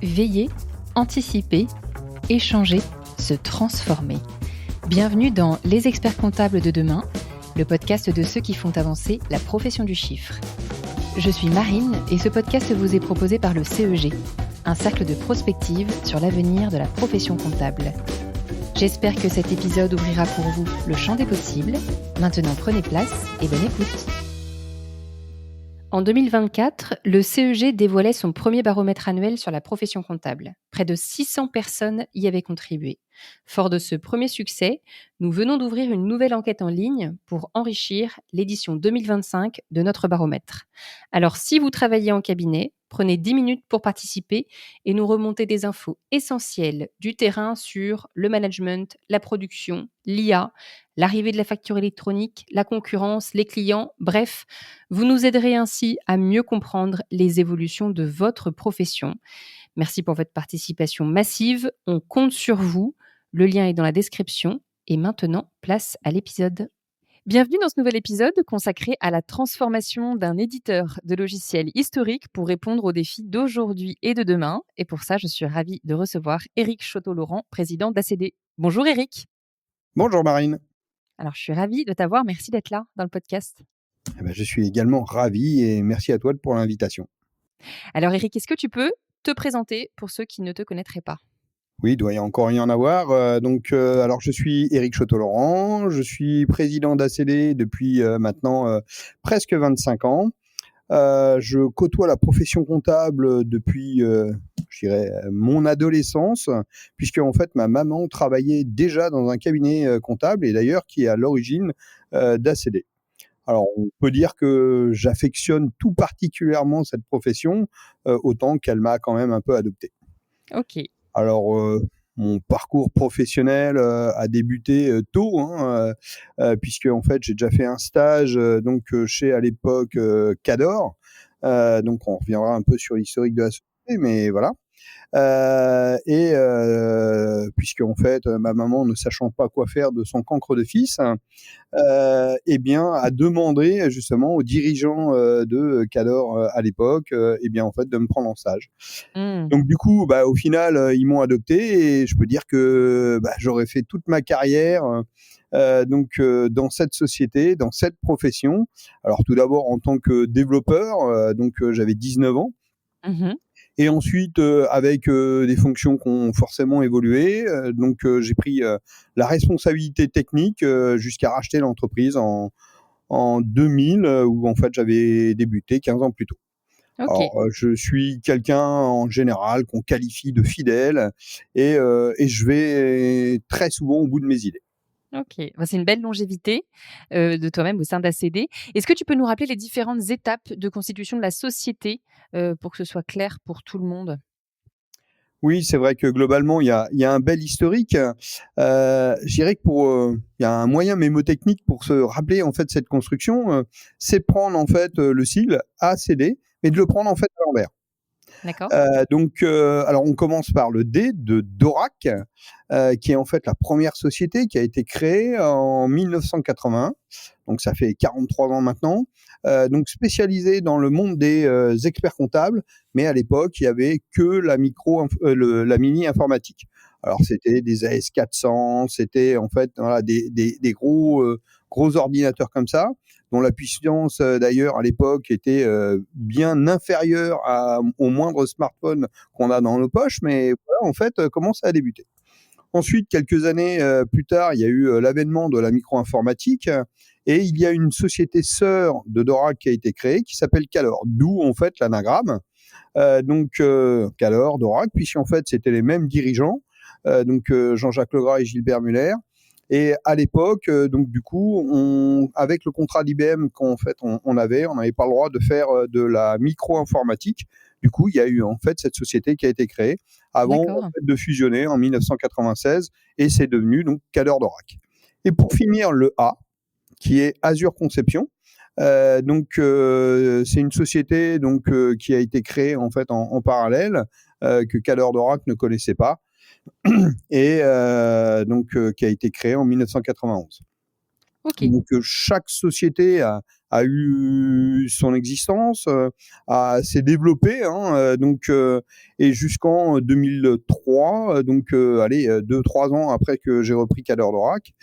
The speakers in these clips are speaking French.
Veiller, anticiper, échanger, se transformer. Bienvenue dans Les experts comptables de demain, le podcast de ceux qui font avancer la profession du chiffre. Je suis Marine et ce podcast vous est proposé par le CEG, un cercle de prospective sur l'avenir de la profession comptable. J'espère que cet épisode ouvrira pour vous le champ des possibles. Maintenant, prenez place et bonne écoute. En 2024, le CEG dévoilait son premier baromètre annuel sur la profession comptable. Près de 600 personnes y avaient contribué. Fort de ce premier succès, nous venons d'ouvrir une nouvelle enquête en ligne pour enrichir l'édition 2025 de notre baromètre. Alors, si vous travaillez en cabinet, prenez 10 minutes pour participer et nous remonter des infos essentielles du terrain sur le management, la production, l'IA, l'arrivée de la facture électronique, la concurrence, les clients, bref, vous nous aiderez ainsi à mieux comprendre les évolutions de votre profession. Merci pour votre participation massive, on compte sur vous. Le lien est dans la description. Et maintenant, place à l'épisode. Bienvenue dans ce nouvel épisode consacré à la transformation d'un éditeur de logiciels historiques pour répondre aux défis d'aujourd'hui et de demain. Et pour ça, je suis ravie de recevoir Éric Chotteau-Laurent, président d'ACD. Bonjour Éric. Bonjour Marine. Alors, je suis ravie de t'avoir. Merci d'être là dans le podcast. Je suis également ravi et merci à toi pour l'invitation. Alors Éric, est-ce que tu peux te présenter pour ceux qui ne te connaîtraient pas ? Oui, il doit encore y en avoir. Alors, je suis Éric Chotteau-Laurent, je suis président d'ACD depuis maintenant presque 25 ans. Je côtoie la profession comptable depuis, je dirais, mon adolescence, puisque en fait, ma maman travaillait déjà dans un cabinet comptable et d'ailleurs qui est à l'origine d'ACD. Alors, on peut dire que j'affectionne tout particulièrement cette profession, autant qu'elle m'a quand même un peu adopté. Ok. Alors, mon parcours professionnel a débuté tôt, puisque en fait, j'ai déjà fait un stage chez à l'époque Cador. Donc, on reviendra un peu sur l'historique de la société, mais voilà. Puisque en fait, ma maman, ne sachant pas quoi faire de son cancre de fils, a demandé justement aux dirigeants de Cador à l'époque, en fait, de me prendre en stage. Donc du coup, au final, ils m'ont adopté et je peux dire que j'aurais fait toute ma carrière dans cette société, dans cette profession. Alors tout d'abord en tant que développeur, j'avais 19 ans. Mmh. Et ensuite, avec des fonctions qui ont forcément évolué, j'ai pris la responsabilité technique jusqu'à racheter l'entreprise en 2000, où en fait j'avais débuté 15 ans plus tôt. Ok. Alors, je suis quelqu'un en général qu'on qualifie de fidèle et je vais très souvent au bout de mes idées. Ok, c'est une belle longévité de toi-même au sein d'ACD. Est-ce que tu peux nous rappeler les différentes étapes de constitution de la société pour que ce soit clair pour tout le monde ? Oui, c'est vrai que globalement, il y a un bel historique. Je dirais que il y a un moyen mémotechnique pour se rappeler en fait cette construction, c'est prendre en fait le sigle ACD, mais de le prendre en fait à l'envers. D'accord. Alors on commence par le D de Dorac, qui est en fait la première société qui a été créée en 1981. Donc ça fait 43 ans maintenant. Donc spécialisée dans le monde des experts comptables, mais à l'époque il y avait que la mini informatique. Alors c'était des AS400, c'était en fait des gros ordinateurs comme ça, dont la puissance d'ailleurs à l'époque était bien inférieure au moindre smartphone qu'on a dans nos poches, mais voilà en fait comment ça a débuté. Ensuite, quelques années plus tard, il y a eu l'avènement de la micro-informatique et il y a une société sœur de Dorac qui a été créée qui s'appelle Calor, d'où en fait l'anagramme. Calor, Dorac, puisqu'en fait c'était les mêmes dirigeants, Jean-Jacques Legras et Gilbert Muller. Et à l'époque, avec le contrat d'IBM qu'on fait, on n'avait pas le droit de faire de la micro-informatique. Du coup, il y a eu en fait cette société qui a été créée avant en fait, de fusionner en 1996 et c'est devenu donc Cador Dorac. Et pour finir, le A, qui est Azure Conception. C'est une société qui a été créée en fait en parallèle que Cador Dorac ne connaissait pas et qui a été créée en 1991. OK. Donc chaque société a eu son existence, s'est développée, et jusqu'en 2003, allez, 2-3 ans après que j'ai repris Cadre d'Orac,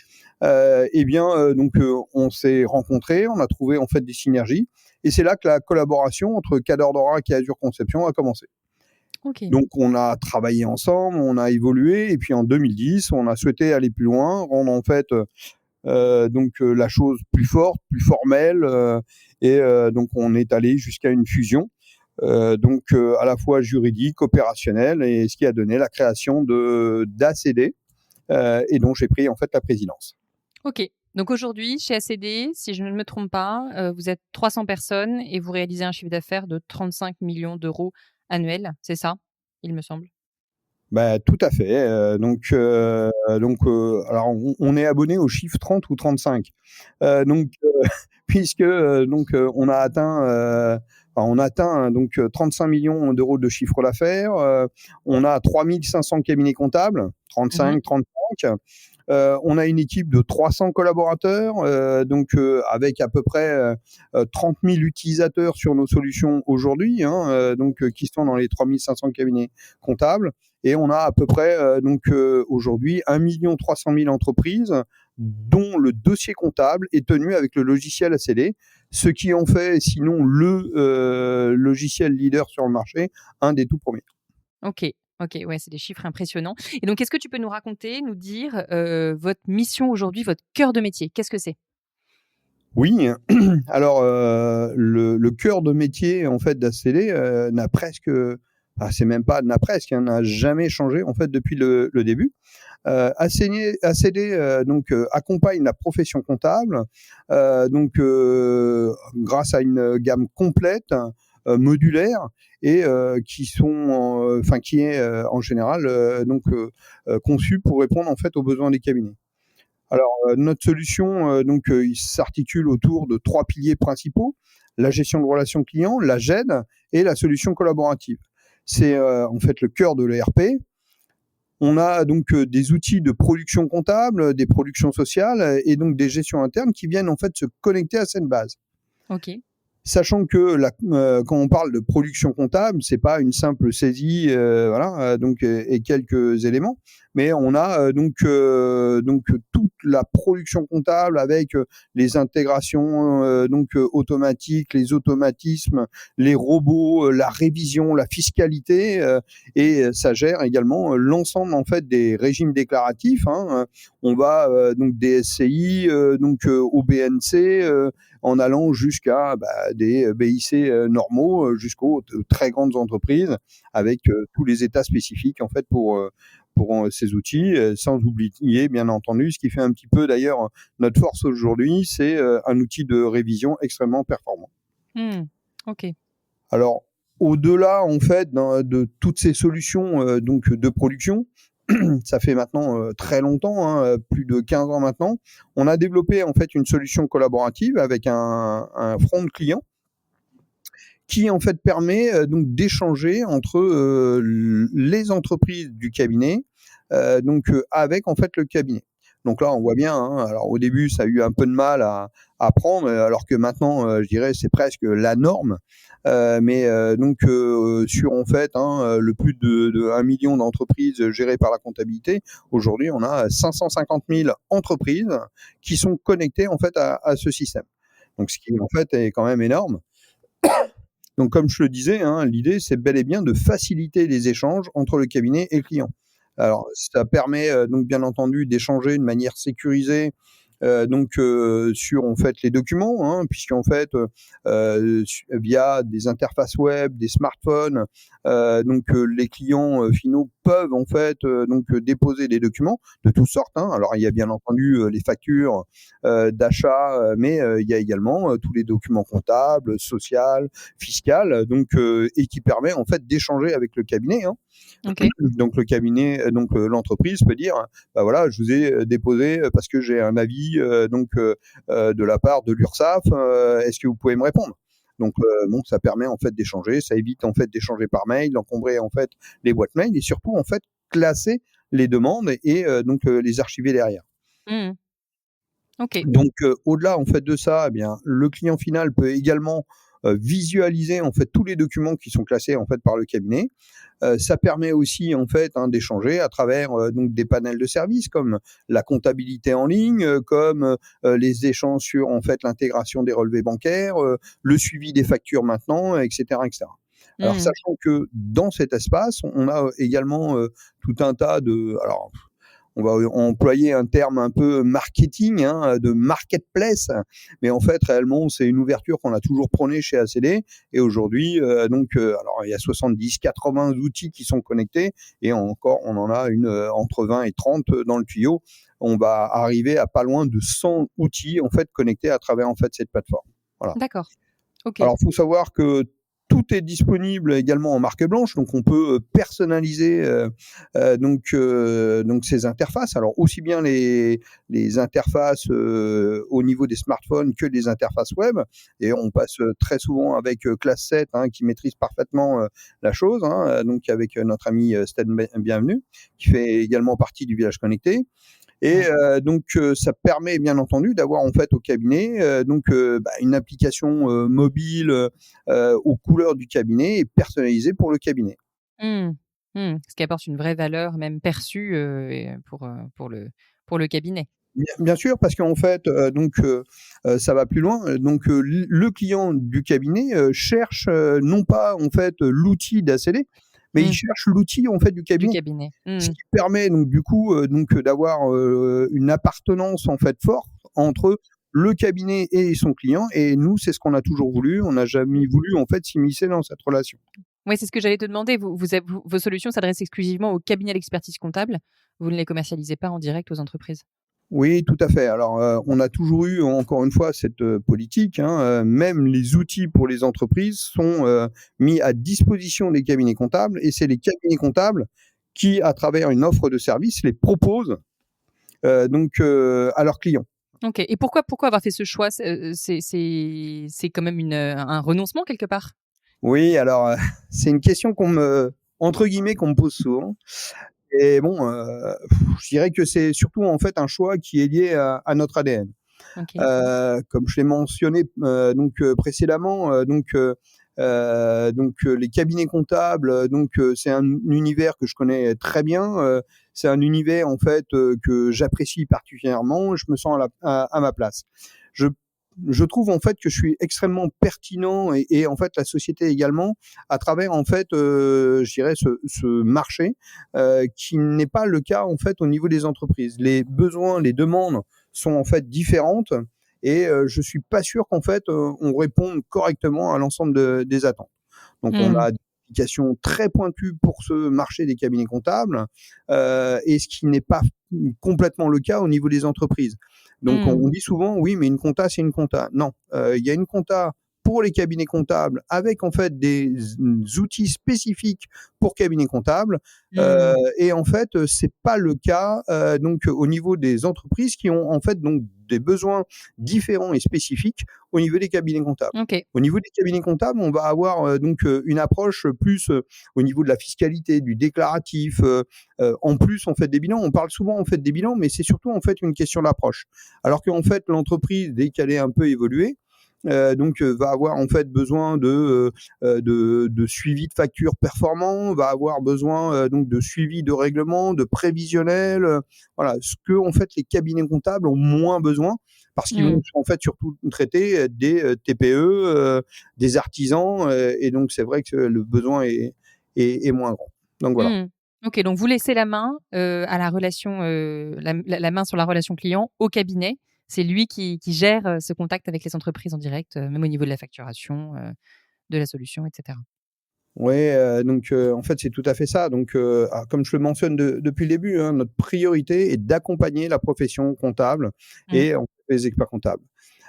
on s'est rencontrés, on a trouvé en fait des synergies, et c'est là que la collaboration entre Cadre d'Orac et Azure Conception a commencé. OK. Donc on a travaillé ensemble, on a évolué, et puis en 2010, on a souhaité aller plus loin, rendre en fait la chose plus forte, plus formelle, donc on est allé jusqu'à une fusion, à la fois juridique, opérationnelle, et ce qui a donné la création d'ACD, et dont j'ai pris en fait la présidence. OK. Donc aujourd'hui, chez ACD, si je ne me trompe pas, vous êtes 300 personnes et vous réalisez un chiffre d'affaires de 35 millions d'euros annuels, c'est ça? Il me semble. Bah, tout à fait, alors on est abonné au chiffre 30 ou 35, puisque, on a atteint, on atteint 35 millions d'euros de chiffre d'affaires, on a 3 500 cabinets comptables, Mmh. 35. On a une équipe de 300 collaborateurs, avec à peu près 30 000 utilisateurs sur nos solutions aujourd'hui, qui sont dans les 3 500 cabinets comptables. Et on a à peu près aujourd'hui 1 300 000 entreprises dont le dossier comptable est tenu avec le logiciel ACD, ce qui en fait sinon le logiciel leader sur le marché, un des tout premiers. OK. OK, ouais, c'est des chiffres impressionnants et donc est-ce que tu peux nous raconter, nous dire, votre mission aujourd'hui, votre cœur de métier? Qu'est-ce que c'est? Oui, alors le cœur de métier en fait d'ACD n'a presque, c'est même pas n'a presque, hein, n'a jamais changé en fait depuis le début. ACD accompagne la profession comptable, grâce à une gamme complète, modulaire, et qui est en général conçue pour répondre en fait aux besoins des cabinets. Alors, notre solution, il s'articule autour de 3 piliers principaux: la gestion de relations clients, la GED et la solution collaborative. C'est, en fait le cœur de l'ERP. On a donc des outils de production comptable, des productions sociales, et donc des gestions internes qui viennent en fait se connecter à cette base. OK. Sachant que quand on parle de production comptable, c'est pas une simple saisie, et quelques éléments, mais on a toute la production comptable avec les intégrations automatiques, les automatismes, les robots, la révision, la fiscalité, et ça gère également l'ensemble en fait des régimes déclaratifs. On va des SCI au BNC, en allant jusqu'à des BIC normaux, jusqu'aux très grandes entreprises, avec tous les états spécifiques en fait pour ces outils, sans oublier bien entendu ce qui fait un petit peu d'ailleurs notre force aujourd'hui, c'est un outil de révision extrêmement performant. Mmh. OK. Alors, au-delà en fait de toutes ces solutions de production, ça fait maintenant très longtemps, plus de 15 ans maintenant, on a développé en fait une solution collaborative avec un front client qui en fait permet d'échanger entre les entreprises du cabinet, avec en fait le cabinet. Donc là, on voit bien, alors au début, ça a eu un peu de mal à prendre, alors que maintenant, je dirais, c'est presque la norme. Sur en fait le plus de 1 million d'entreprises gérées par la comptabilité, aujourd'hui, on a 550 000 entreprises qui sont connectées en fait à ce système. Donc, ce qui en fait est quand même énorme. Donc, comme je le disais, l'idée, c'est bel et bien de faciliter les échanges entre le cabinet et le client. Alors, ça permet donc bien entendu d'échanger de manière sécurisée, sur en fait les documents, puisqu'en fait via des interfaces web, des smartphones, les clients finaux peuvent en fait déposer des documents de toutes sortes. Alors, il y a bien entendu les factures d'achat, mais il y a également tous les documents comptables, sociaux, fiscales, et qui permet en fait d'échanger avec le cabinet. OK. Donc le cabinet, l'entreprise peut dire, bah voilà, je vous ai déposé parce que j'ai un avis de la part de l'URSSAF, est-ce que vous pouvez me répondre? Donc ça permet en fait d'échanger, ça évite en fait d'échanger par mail, d'encombrer en fait les boîtes mail, et surtout en fait classer les demandes et les archiver derrière. Mmh. OK. Donc, au-delà en fait de ça, eh bien, le client final peut également visualiser en fait tous les documents qui sont classés en fait par le cabinet. Ça permet aussi en fait d'échanger à travers donc des panels de services comme la comptabilité en ligne, comme les échanges sur en fait l'intégration des relevés bancaires, le suivi des factures maintenant, etc., etc. Alors Mmh. sachant que dans cet espace, on a également tout un tas de alors on va employer un terme un peu marketing, hein, de marketplace, mais en fait, réellement, c'est une ouverture qu'on a toujours prônée chez ACD. Et aujourd'hui, alors il y a 70-80 outils qui sont connectés, et encore, on en a entre 20 et 30 dans le tuyau. On va arriver à pas loin de 100 outils en fait connectés à travers en fait cette plateforme. Voilà. D'accord. OK. Alors, il faut savoir que tout est disponible également en marque blanche, donc on peut personnaliser donc ces interfaces. Alors aussi bien les interfaces au niveau des smartphones que les interfaces web. Et on passe très souvent avec Class 7 qui maîtrise parfaitement la chose, donc avec notre ami Stan Bienvenu, qui fait également partie du village connecté. Et Ouais. donc ça permet bien entendu d'avoir en fait au cabinet une application mobile aux couleurs du cabinet et personnalisée pour le cabinet. Mmh. Mmh. Ce qui apporte une vraie valeur même perçue, et pour le cabinet. Bien sûr, parce qu'en fait, ça va plus loin. Donc, le client du cabinet cherche non pas en fait l'outil d'ACD, mais il Mmh. cherche l'outil en fait du Du cabinet. cabinet. Ce Mmh. qui permet donc du coup d'avoir une appartenance en fait forte entre le cabinet et son client. Et nous, c'est ce qu'on a toujours voulu. On n'a jamais voulu en fait s'immiscer dans cette relation. Oui, c'est ce que j'allais te demander. Vos solutions s'adressent exclusivement aux cabinets d'expertise comptable. Vous ne les commercialisez pas en direct aux entreprises? Oui, tout à fait. Alors, on a toujours eu, encore une fois, cette politique, même les outils pour les entreprises sont mis à disposition des cabinets comptables, et c'est les cabinets comptables qui, à travers une offre de service, les proposent à leurs clients. OK, et pourquoi avoir fait ce choix? C'est quand même un renoncement quelque part? Oui, alors, c'est une question entre guillemets, «qu'on me pose souvent». Et bon, je dirais que c'est surtout, en fait, un choix qui est lié à notre ADN. OK. Comme je l'ai mentionné précédemment, les cabinets comptables, c'est un univers que je connais très bien. C'est un univers en fait que j'apprécie particulièrement. Je me sens à ma place. Je je trouve en fait que je suis extrêmement pertinent, et en fait la société également, à travers en fait, je dirais ce marché, qui n'est pas le cas en fait au niveau des entreprises. Les besoins, les demandes sont en fait différentes, et je suis pas sûr qu'en fait on réponde correctement à l'ensemble des attentes. Donc on Mmh. a des applications très pointues pour ce marché des cabinets comptables, et ce qui n'est pas complètement le cas au niveau des entreprises. Donc Mmh. on dit souvent: «Oui, mais une compta, c'est une compta». Non, il y a une compta pour les cabinets comptables avec en fait des outils spécifiques pour cabinets comptables, Mmh. et en fait, c'est pas le cas, au niveau des entreprises qui ont en fait donc des besoins différents et spécifiques au niveau des cabinets comptables. OK. Au niveau des cabinets comptables, on va avoir une approche plus au niveau de la fiscalité, du déclaratif. En plus, on fait des bilans. On parle souvent en fait des bilans, mais c'est surtout en fait une question d'approche. Alors qu'en fait, l'entreprise, dès qu'elle est un peu évoluée, va avoir en fait besoin de suivi de factures performants, va avoir besoin de suivi de règlements, de prévisionnel, voilà, ce que en fait les cabinets comptables ont moins besoin, parce qu'ils vont Mmh. en fait surtout traiter des TPE, des artisans, et donc c'est vrai que le besoin est moins grand. Donc voilà. Mmh. OK, donc vous laissez la main, à la relation, la main sur la relation client au cabinet. C'est lui qui gère, ce contact avec les entreprises en direct, même au niveau de la facturation, de la solution et cetera. Ouais, en fait, c'est tout à fait ça. Comme je le mentionne depuis le début, notre priorité est d'accompagner la profession comptable Mmh. et en fait les experts comptables.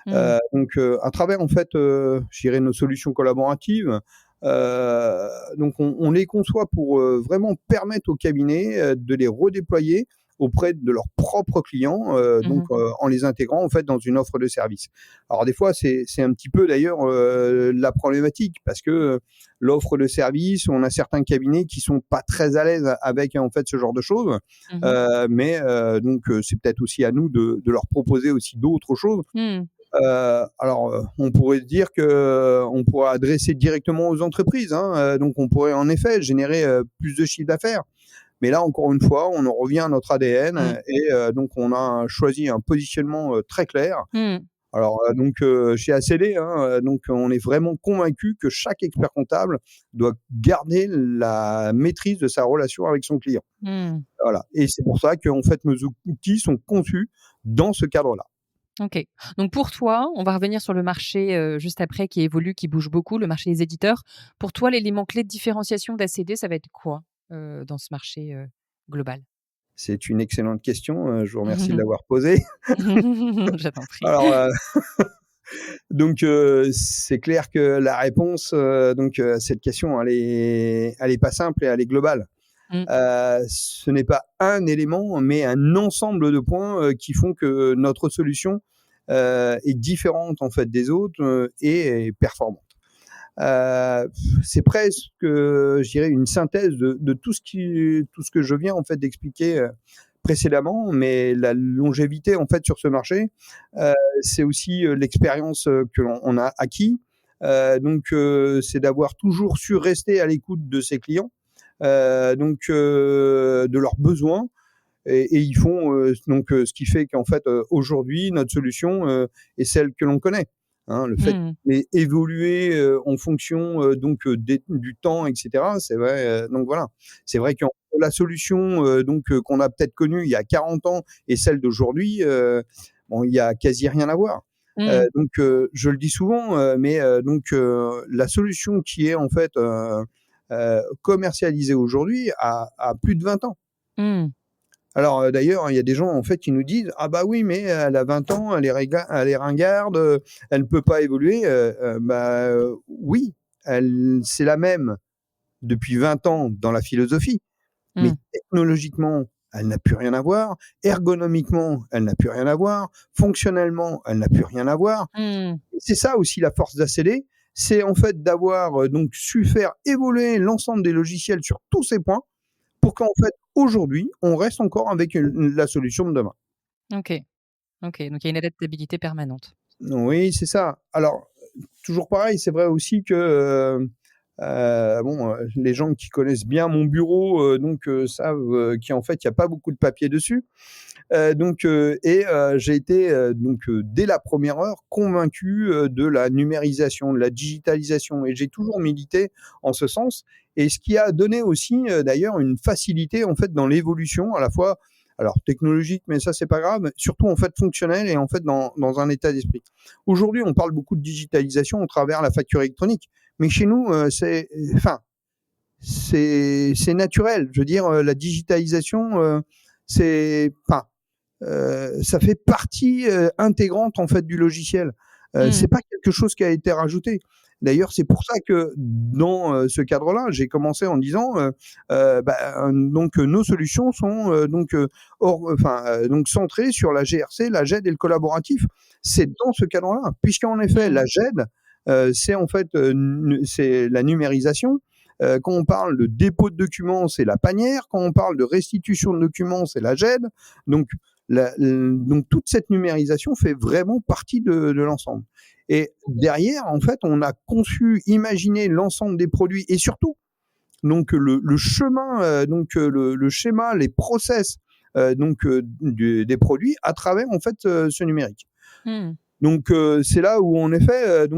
Mmh. À travers en fait, je dirais nos solutions collaboratives, on les conçoit pour, vraiment permettre aux cabinets, de les redéployer auprès de leurs propres clients, en les intégrant en fait dans une offre de service. Alors des fois, c'est un petit peu d'ailleurs la problématique parce que l'offre de service, on a certains cabinets qui sont pas très à l'aise avec en fait ce genre de choses, mais c'est peut-être aussi à nous de leur proposer aussi d'autres choses. On pourrait dire que on pourrait adresser directement aux entreprises, donc on pourrait en effet générer plus de chiffre d'affaires. Mais là, encore une fois, on en revient à notre ADN donc on a choisi un positionnement très clair. Alors chez ACD, donc on est vraiment convaincu que chaque expert comptable doit garder la maîtrise de sa relation avec son client. Voilà, et c'est pour ça qu'en fait nos outils sont conçus dans ce cadre-là. OK. Donc pour toi, on va revenir sur le marché, juste après qui évolue, qui bouge beaucoup, le marché des éditeurs. Pour toi, l'élément clé de différenciation d'ACD, ça va être quoi, dans ce marché, global? C'est une excellente question, je vous remercie de l'avoir posée. Je t'en prie. Alors, c'est clair que la réponse, à cette question, elle est pas simple et elle est globale. Ce n'est pas un élément, mais un ensemble de points, qui font que notre solution, est différente en fait des autres, et performante. C'est presque, je dirais une synthèse de tout ce que je viens en fait d'expliquer, précédemment, mais la longévité en fait sur ce marché, c'est aussi, l'expérience, que l'on a acquis. C'est d'avoir toujours su rester à l'écoute de ses clients, de leurs besoins et ils font, ce qui fait qu'en fait, aujourd'hui notre solution, est celle que l'on connaît. Le fait mais évoluer, en fonction, du temps et cetera, c'est vrai, donc voilà. C'est vrai que la solution, qu'on a peut-être connue il y a 40 ans et celle d'aujourd'hui, il y a quasi rien à voir. Je le dis souvent, la solution qui est en fait, commercialisée aujourd'hui a plus de 20 ans. Alors, d'ailleurs, il y a des gens, en fait, qui nous disent: «Ah bah oui, mais elle a 20 ans, elle est ringarde, elle ne peut pas évoluer». Oui, c'est la même depuis 20 ans dans la philosophie, mais technologiquement, elle n'a plus rien à voir, ergonomiquement, elle n'a plus rien à voir, fonctionnellement, elle n'a plus rien à voir. C'est ça aussi la force d'ACD, c'est en fait d'avoir, su faire évoluer l'ensemble des logiciels sur tous ces points pour qu'en fait, aujourd'hui, on reste encore avec la solution de demain. OK. OK, donc il y a une adaptabilité permanente. Oui, c'est ça. Alors, toujours pareil, c'est vrai aussi que, les gens qui connaissent bien mon bureau, savent, qu'en fait, il y a pas beaucoup de papier dessus. J'ai été, dès la première heure, convaincu, de la numérisation, de la digitalisation et j'ai toujours milité en ce sens et ce qui a donné aussi, d'ailleurs une facilité, en fait, dans l'évolution à la fois, alors technologique, mais ça, c'est pas grave, surtout, en fait, fonctionnel et en fait, dans un état d'esprit. Aujourd'hui, on parle beaucoup de digitalisation au travers la facture électronique, mais chez nous, c'est naturel. Je veux dire, la digitalisation, c'est enfin, ça fait partie, intégrante, en fait, du logiciel. C'est pas quelque chose qui a été rajouté. D'ailleurs, c'est pour ça que dans, ce cadre-là, j'ai commencé en disant, nos solutions sont, centrées sur la GRC, la GED et le collaboratif. C'est dans ce cadre-là, puisqu'en effet, la GED, c'est en fait, c'est la numérisation. Quand on parle de dépôt de documents, c'est la Panière. Quand on parle de restitution de documents, c'est la GED. Donc toute cette numérisation fait vraiment partie de l'ensemble. Et derrière, en fait, on a conçu, imaginé l'ensemble des produits et surtout, le chemin, le schéma, les process, des produits à travers, en fait, ce numérique. C'est là où en effet,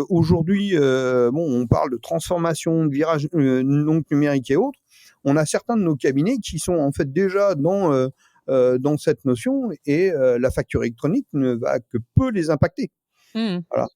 aujourd'hui, on parle de transformation, de virage, numérique et autres. On a certains de nos cabinets qui sont en fait déjà dans cette notion et la facture électronique ne va que peu les impacter. Voilà.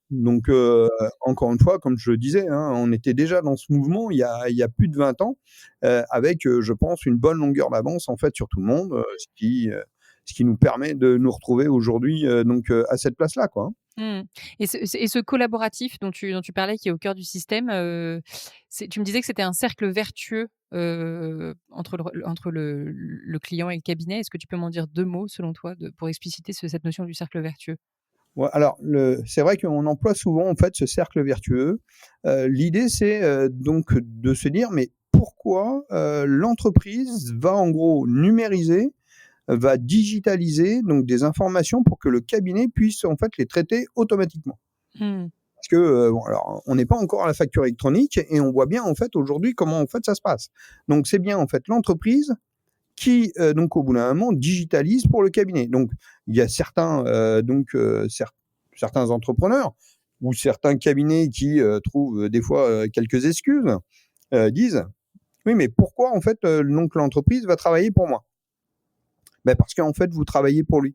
Encore une fois, comme je le disais, on était déjà dans ce mouvement il y a plus de 20 ans, avec, je pense, une bonne longueur d'avance en fait sur tout le monde, ce qui nous permet de nous retrouver aujourd'hui, à cette place-là, quoi. Mmh. Et ce collaboratif dont tu parlais qui est au cœur du système, tu me disais que c'était un cercle vertueux, entre le client et le cabinet. Est-ce que tu peux m'en dire 2 mots selon toi pour expliciter cette notion du cercle vertueux? Ouais, alors c'est vrai qu'on emploie souvent en fait ce cercle vertueux. L'idée c'est, donc de se dire: «Mais pourquoi, l'entreprise va en gros numériser, va digitaliser donc des informations pour que le cabinet puisse en fait les traiter automatiquement?» Mmh. Parce que, bon alors on n'est pas encore à la facture électronique et on voit bien en fait aujourd'hui comment en fait ça se passe. Donc c'est bien en fait l'entreprise qui, donc au bout d'un moment digitalise pour le cabinet. Donc il y a certains, certains entrepreneurs ou certains cabinets qui, trouvent, des fois, quelques excuses, disent: «Oui, mais pourquoi en fait, donc l'entreprise va travailler pour moi?» Ben parce qu'en fait vous travaillez pour lui.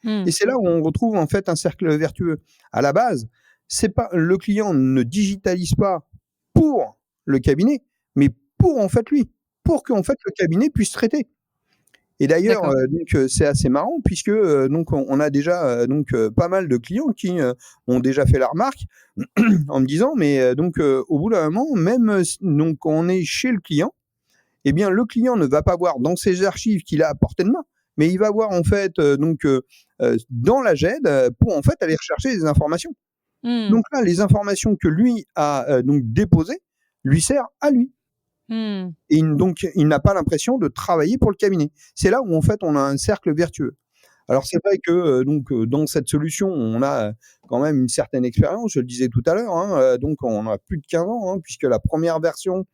Mmh. Et c'est là où on retrouve en fait un cercle vertueux. À la base, c'est pas le client ne digitalise pas pour le cabinet, mais pour en fait lui, pour qu'en fait le cabinet puisse traiter. Et d'ailleurs, D'accord. c'est assez marrant puisque, donc on a déjà, pas mal de clients qui, ont déjà fait la remarque en me disant: «Mais, au bout d'un moment, même, donc quand on est chez le client, eh bien le client ne va pas voir dans ses archives qu'il a à portée de main, mais il va voir en fait, dans la GED, pour en fait aller rechercher des informations. Mmh. Donc là, les informations que lui a, donc déposées, lui servent à lui. Mmh. Et il n'a pas l'impression de travailler pour le cabinet. C'est là où en fait on a un cercle vertueux. Alors c'est vrai que, dans cette solution, on a, quand même une certaine expérience, je le disais tout à l'heure, hein, donc on a plus de 15 ans, hein, puisque la première version,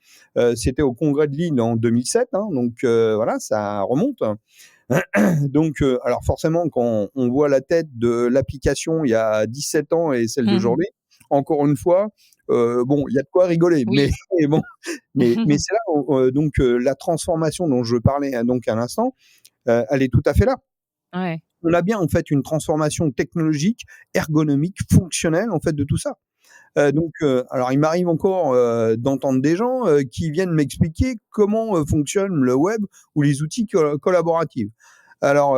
c'était au congrès de Lille en 2007, hein, donc voilà, ça remonte. Donc alors forcément quand on voit la tête de l'application il y a 17 ans et celle Mmh. d'aujourd'hui, encore une fois, bon, il y a de quoi rigoler, mais Oui. mais bon, mais c'est là où, la transformation dont je parlais, hein, donc à l'instant, elle est tout à fait là. Ouais. On a bien en fait une transformation technologique, ergonomique, fonctionnelle en fait de tout ça. Alors il m'arrive encore, d'entendre des gens, qui viennent m'expliquer comment, fonctionne le web ou les outils collaboratifs. Alors,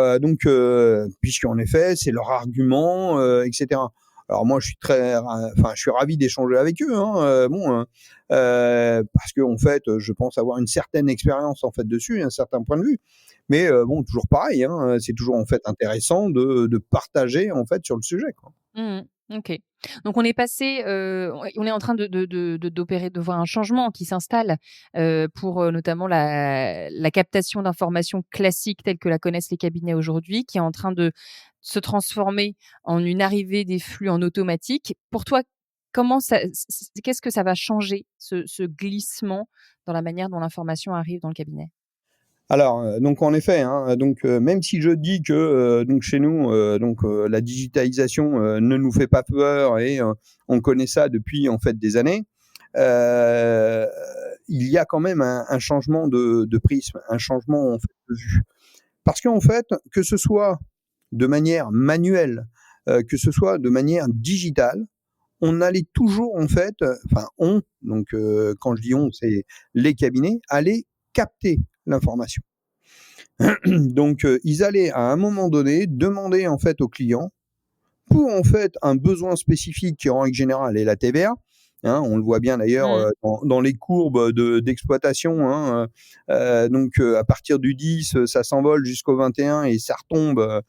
puisqu'en effet, c'est leur argument, et cetera. Alors moi, je suis ravi d'échanger avec eux, hein, parce qu'en fait, je pense avoir une certaine expérience en fait dessus, un certain point de vue. Mais, bon, toujours pareil, hein, c'est toujours en fait intéressant de partager en fait sur le sujet, quoi. Mmh. OK. Donc on est passé, on est en train d'opérer, de voir un changement qui s'installe, pour, notamment la captation d'informations classiques telles que la connaissent les cabinets aujourd'hui, qui est en train de se transformer en une arrivée des flux en automatique. Pour toi, comment ça qu'est-ce que ça va changer ce glissement dans la manière dont l'information arrive dans le cabinet? Alors, donc en effet, hein, même si je dis que, chez nous, la digitalisation, ne nous fait pas peur et on connaît ça depuis en fait des années, heu, il y a quand même un changement de prisme, un changement en fait de vue. Parce qu'en fait, que ce soit de manière manuelle, que ce soit de manière digitale, on allait toujours en fait, quand je dis on, c'est les cabinets, allaient capter l'information. Donc, ils allaient à un moment donné demander en fait aux clients pour en fait un besoin spécifique qui en règle générale est la TVA. Hein, on le voit bien d'ailleurs Mmh. dans les courbes d'exploitation. Hein, à partir du 10, ça s'envole jusqu'au 21 et ça retombe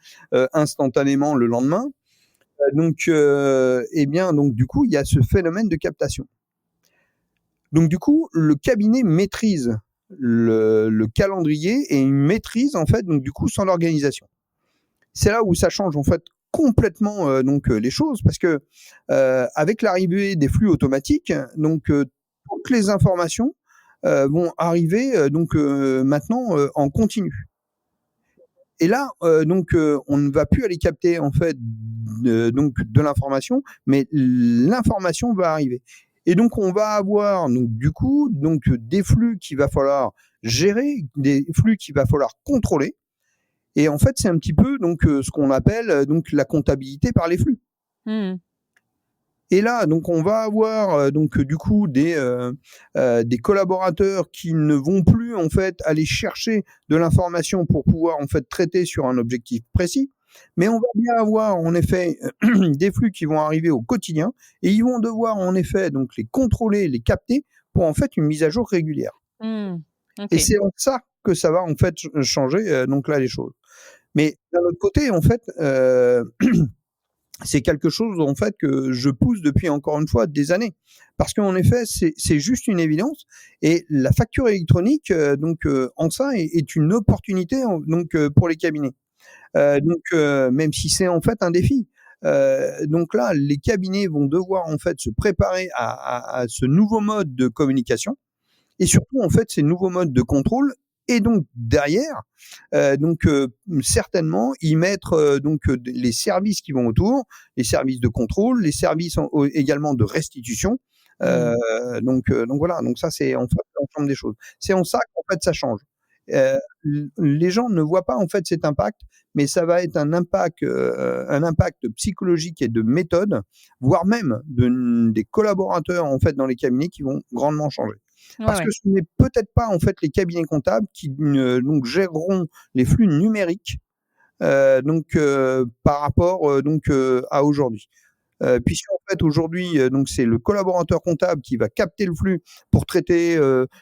instantanément le lendemain. Donc du coup, il y a ce phénomène de captation. Donc du coup, le cabinet maîtrise le calendrier et il maîtrise en fait donc du coup son organisation. C'est là où ça change en fait complètement les choses parce que avec l'arrivée des flux automatiques, toutes les informations vont arriver maintenant en continu. Et là, on ne va plus aller capter en fait de l'information, mais l'information va arriver. Et donc on va avoir donc du coup des flux qu'il va falloir gérer, des flux qu'il va falloir contrôler. Et en fait, c'est un petit peu ce qu'on appelle la comptabilité par les flux. Mmh. Et là, donc on va avoir du coup des collaborateurs qui ne vont plus en fait aller chercher de l'information pour pouvoir en fait traiter sur un objectif précis, Mais on va bien avoir en effet des flux qui vont arriver au quotidien et ils vont devoir en effet donc les contrôler, les capter pour en fait une mise à jour régulière. Mmh. Et OK. c'est en ça que ça va en fait changer donc là les choses. Mais d'un autre côté en fait, c'est quelque chose en fait que je pousse depuis encore une fois des années. Parce qu'en effet, c'est juste une évidence et la facture électronique en ça est une opportunité pour les cabinets. Même si c'est en fait un défi. Donc là, les cabinets vont devoir en fait se préparer à ce nouveau mode de communication et surtout en fait ces nouveaux modes de contrôle et donc derrière, certainement y mettre les services qui vont autour, les services de contrôle, les services également de restitution. Mmh. Donc voilà, donc ça c'est en fait l'ensemble des choses. C'est en ça qu'en fait ça change. Euh, les gens ne voient pas en fait cet impact, mais ça va être un impact psychologique et de méthode, voire même des collaborateurs en fait dans les cabinets qui vont grandement changer. Ouais, Parce ouais. que ce n'est peut-être pas en fait les cabinets comptables qui géreront les flux numériques par rapport à aujourd'hui. Puisqu'en fait aujourd'hui c'est le collaborateur comptable qui va capter le flux pour traiter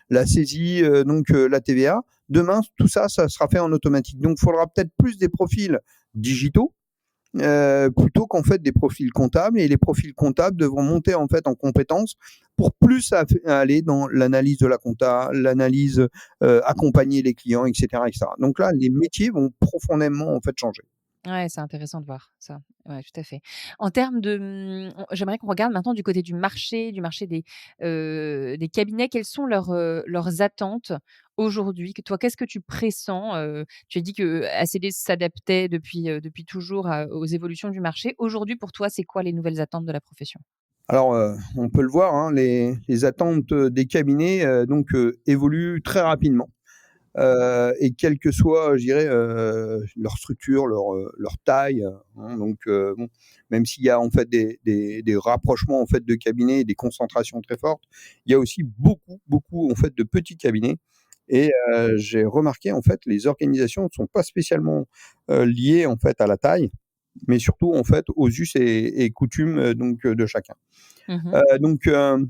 la saisie, la TVA. Demain, tout ça, ça sera fait en automatique. Donc, il faudra peut-être plus des profils digitaux plutôt qu'en fait des profils comptables. Et les profils comptables devront monter en fait en compétences pour plus aller dans l'analyse de la compta, l'analyse, accompagner les clients, etc., etc. Donc là, les métiers vont profondément en fait changer. Ouais, c'est intéressant de voir ça. Ouais, tout à fait. En termes de, j'aimerais qu'on regarde maintenant du marché des cabinets. Quelles sont leurs attentes aujourd'hui? Qu'est-ce que tu pressens? Tu as dit que ACD s'adaptait depuis toujours aux évolutions du marché. Aujourd'hui, pour toi, c'est quoi les nouvelles attentes de la profession? Alors, on peut le voir, hein, les attentes des cabinets évoluent très rapidement. Et quelle que soit, je dirais, leur structure, leur taille, hein, bon, même s'il y a en fait des rapprochements en fait de cabinets, des concentrations très fortes, il y a aussi beaucoup en fait de petits cabinets. Et j'ai remarqué en fait les organisations ne sont pas spécialement liées en fait à la taille, mais surtout en fait aux us et coutumes de chacun. Mmh. Euh, donc euh,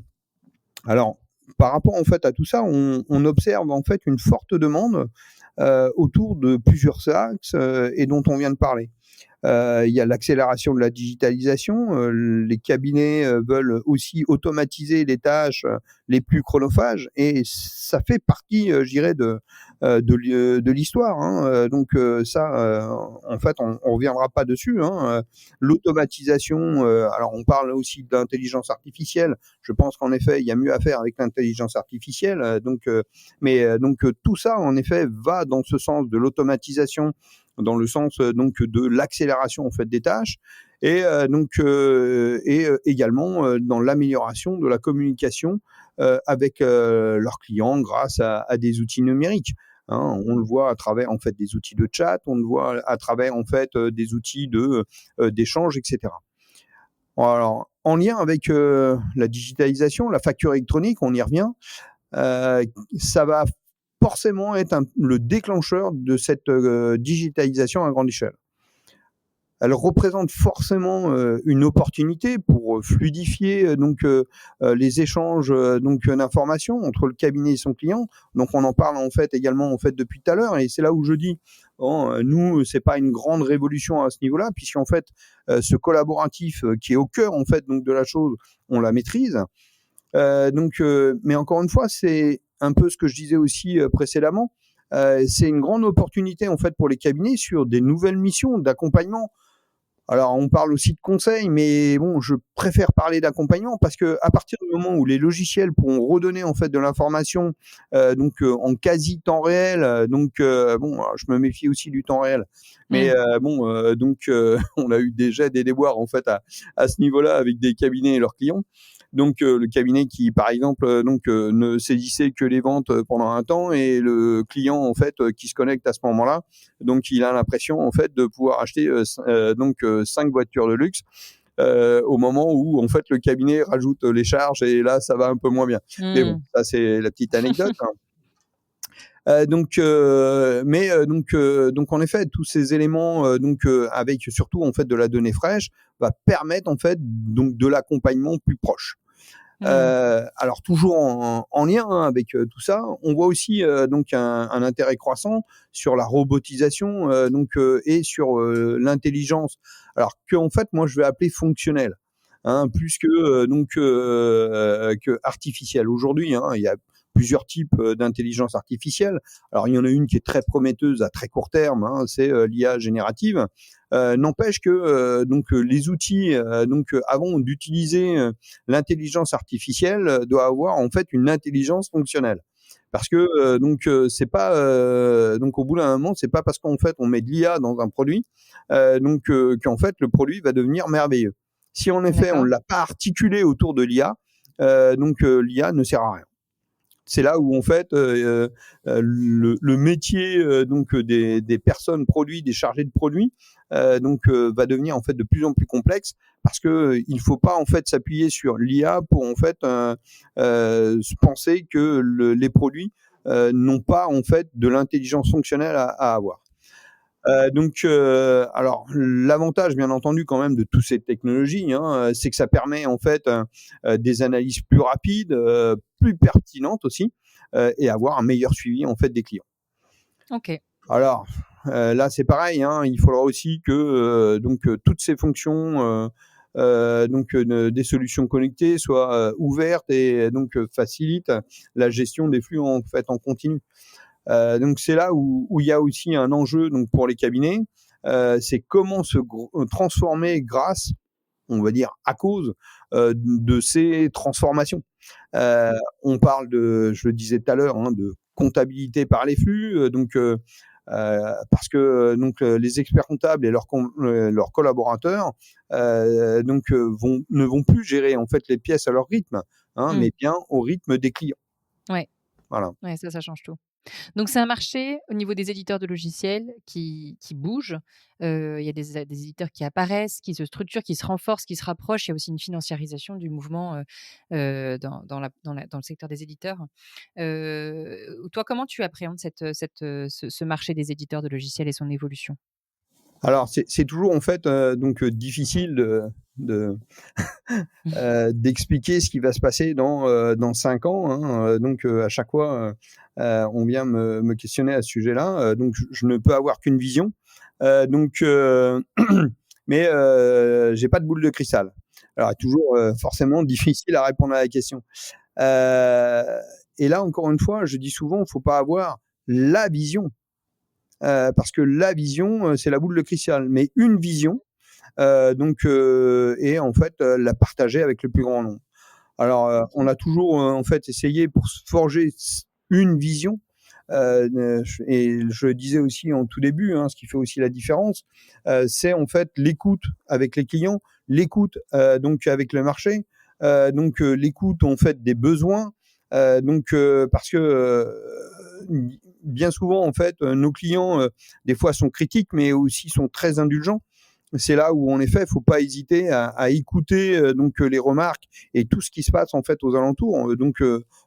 alors, par rapport en fait à tout ça, on observe en fait une forte demande autour de plusieurs axes et dont on vient de parler. Il y a l'accélération de la digitalisation. Les cabinets veulent aussi automatiser les tâches les plus chronophages et ça fait partie, je dirais, de l'histoire. Hein. En fait, on reviendra pas dessus. Hein. L'automatisation, alors on parle aussi d'intelligence artificielle. Je pense qu'en effet, il y a mieux à faire avec l'intelligence artificielle. Tout ça, en effet, va dans ce sens de l'automatisation, dans le sens de l'accélération en fait des tâches également dans l'amélioration de la communication avec leurs clients grâce à des outils numériques. Hein, on le voit à travers en fait des outils de chat, on le voit à travers en fait des outils d'échange, etc. Alors, en lien avec la digitalisation, la facture électronique, on y revient. Ça va forcément être le déclencheur de cette digitalisation à grande échelle. Elle représente forcément une opportunité pour fluidifier les échanges d'informations entre le cabinet et son client. Donc on en parle en fait également en fait depuis tout à l'heure et c'est là où je dis nous c'est pas une grande révolution à ce niveau-là puisqu'en fait ce collaboratif qui est au cœur en fait de la chose, on la maîtrise. Mais encore une fois, c'est un peu ce que je disais aussi précédemment. C'est une grande opportunité en fait pour les cabinets sur des nouvelles missions d'accompagnement. Alors, on parle aussi de conseil, mais bon, je préfère parler d'accompagnement parce que à partir du moment où les logiciels pourront redonner en fait de l'information en quasi temps réel, alors, je me méfie aussi du temps réel, mais Mmh. on a eu déjà des déboires en fait à ce niveau-là avec des cabinets et leurs clients. Le cabinet qui, par exemple, ne saisissait que les ventes pendant un temps et le client en fait qui se connecte à ce moment-là, donc il a l'impression en fait de pouvoir acheter 5 voitures de luxe au moment où en fait le cabinet rajoute les charges et là ça va un peu moins bien. Mais bon, Mmh. ça c'est la petite anecdote. Hein. Donc en effet, tous ces éléments, avec surtout en fait de la donnée fraîche, va permettre en fait donc de l'accompagnement plus proche. Mmh. Alors toujours en lien, hein, avec tout ça, on voit aussi donc un intérêt croissant sur la robotisation et sur l'intelligence. Alors que en fait, moi je vais appeler fonctionnelle, hein, plus que artificielle. Aujourd'hui, hein, il y a plusieurs types d'intelligence artificielle. Alors il y en a une qui est très prometteuse à très court terme, hein, c'est l'IA générative. N'empêche que les outils avant d'utiliser l'intelligence artificielle doit avoir en fait une intelligence fonctionnelle. Parce que c'est pas donc au bout d'un moment, c'est pas parce qu'en fait on met de l'IA dans un produit qu'en fait le produit va devenir merveilleux. Si en effet on D'accord. l'a pas articulé autour de l'IA, l'IA ne sert à rien. C'est là où en fait le métier des personnes produits, des chargés de produits, va devenir en fait de plus en plus complexe parce que il faut pas en fait s'appuyer sur l'IA pour en fait se penser que les produits n'ont pas en fait de l'intelligence fonctionnelle à avoir. Alors l'avantage, bien entendu, quand même de toutes ces technologies, hein, c'est que ça permet en fait des analyses plus rapides, plus pertinentes aussi, et avoir un meilleur suivi en fait des clients. OK. Alors là, c'est pareil, hein, il faudra aussi que toutes ces fonctions des solutions connectées soient ouvertes et facilitent la gestion des flux en fait en continu. Donc c'est là où il y a aussi un enjeu donc pour les cabinets, c'est comment se transformer grâce, on va dire à cause de ces transformations. On parle de, je le disais tout à l'heure, hein, de comptabilité par les flux, parce que les experts comptables et leurs collaborateurs ne vont plus gérer en fait les pièces à leur rythme, hein, Mmh. mais bien au rythme des clients. Ouais. Voilà. Ouais, ça change tout. Donc c'est un marché au niveau des éditeurs de logiciels qui bouge. Il y a des éditeurs qui apparaissent, qui se structurent, qui se renforcent, qui se rapprochent. Il y a aussi une financiarisation du mouvement, dans le secteur des éditeurs. Toi, comment tu appréhendes ce marché des éditeurs de logiciels et son évolution? Alors c'est toujours en fait difficile de d'expliquer ce qui va se passer dans 5 ans, hein, à chaque fois, on vient me questionner à ce sujet-là, donc je ne peux avoir qu'une vision, donc mais j'ai pas de boule de cristal. Alors toujours, forcément difficile à répondre à la question. Heu et là, encore une fois, je dis souvent, il faut pas avoir la vision, parce que la vision, c'est la boule de cristal, mais une vision, et en fait, la partager avec le plus grand nombre. Alors, on OK. a toujours, en fait, essayé pour se forger une vision, et je le disais aussi en tout début, hein, ce qui fait aussi la différence, c'est en fait l'écoute avec les clients, l'écoute, avec le marché, l'écoute en fait des besoins, parce que, bien souvent en fait, nos clients, des fois sont critiques, mais aussi sont très indulgents. C'est là où en effet, il faut pas hésiter à écouter les remarques et tout ce qui se passe en fait aux alentours.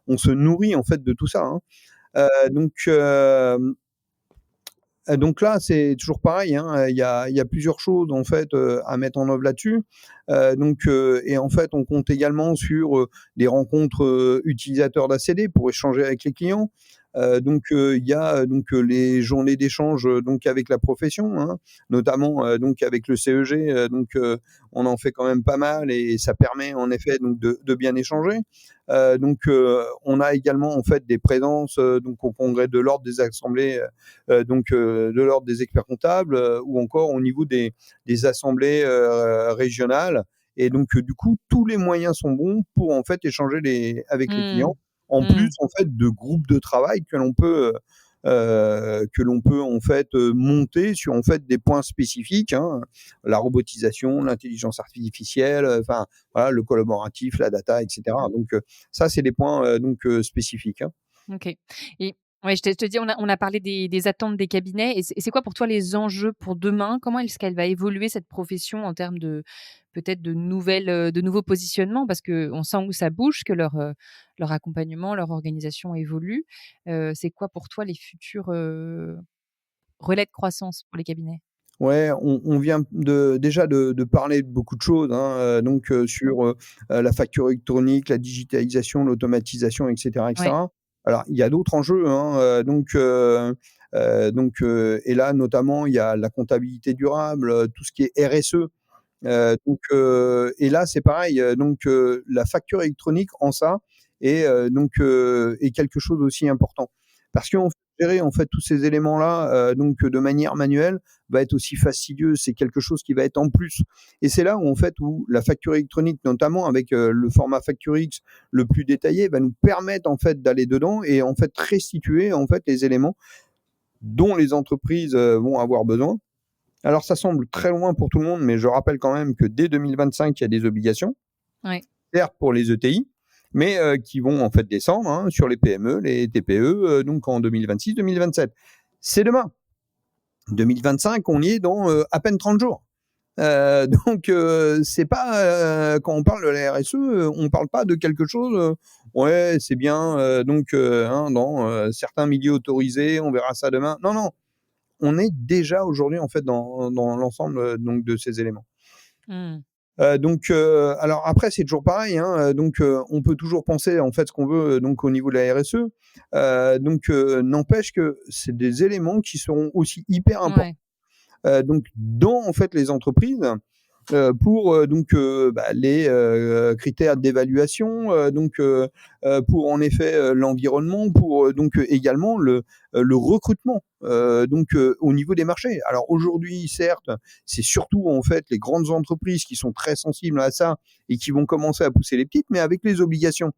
On se nourrit en fait de tout ça, hein. Heu, donc hem donc là, c'est toujours pareil, hein, il y a plusieurs choses en fait, à mettre en œuvre là-dessus. Et en fait, on compte également sur, des rencontres, utilisateurs d'ACD pour échanger avec les clients. Il y a les journées d'échange, avec la profession, hein, notamment, avec le CEG, on en fait quand même pas mal et ça permet en effet de bien échanger. On a également en fait des présences, au congrès de l'ordre des assemblées, de l'ordre des experts comptables, ou encore au niveau des assemblées régionales. Et du coup, tous les moyens sont bons pour en fait échanger avec les Mmh. clients, en plus Mmh. en fait de groupes de travail que l'on peut en fait monter sur en fait des points spécifiques, hein, la robotisation, l'intelligence artificielle, enfin voilà, le collaboratif, la data, etc. Ça c'est des points spécifiques, hein. OK. Et Ouais, je te dis, on a parlé des attentes des cabinets et c'est quoi pour toi les enjeux pour demain? Comment est-ce qu'elle va évoluer cette profession en termes de peut-être de nouveaux positionnements? Parce qu'on sent où ça bouge, que leur accompagnement, leur organisation évolue. C'est quoi pour toi les futurs, relais de croissance pour les cabinets? Ouais, on vient déjà de parler de beaucoup de choses, hein, sur, la facture électronique, la digitalisation, l'automatisation et cetera et Ouais, cetera. Alors il y a d'autres enjeux, hein, et là notamment il y a la comptabilité durable, tout ce qui est RSE. Et là, c'est pareil, la facture électronique en ça est quelque chose aussi important. Parce qu'en fait, gérer en fait tous ces éléments-là, de manière manuelle va être aussi fastidieux. C'est quelque chose qui va être en plus. Et c'est là où en fait où la facture électronique, notamment avec, le format FactureX le plus détaillé, va nous permettre en fait d'aller dedans et en fait restituer en fait les éléments dont les entreprises, vont avoir besoin. Alors ça semble très loin pour tout le monde, mais je rappelle quand même que dès 2025, il y a des obligations, ouais. certes pour les ETI, mais qui vont en fait descendre, hein, sur les PME, les TPE, donc en 2026-2027. C'est demain. 2025, on y est dans à peine 30 jours. C'est pas quand on parle de la RSE, on parle pas de quelque chose. Ouais, c'est bien. Dans certains milieux autorisés, on verra ça demain. Non, non, on est déjà aujourd'hui en fait dans l'ensemble de ces éléments. Mmh. Alors après c'est toujours pareil, hein, on peut toujours penser en fait ce qu'on veut au niveau de la RSE, n'empêche que c'est des éléments qui seront aussi hyper importants Ouais. dans en fait les entreprises pour les critères d'évaluation, pour en effet l'environnement, pour également le recrutement au niveau des marchés. Alors aujourd'hui, certes, c'est surtout en fait les grandes entreprises qui sont très sensibles à ça et qui vont commencer à pousser les petites, mais avec les obligations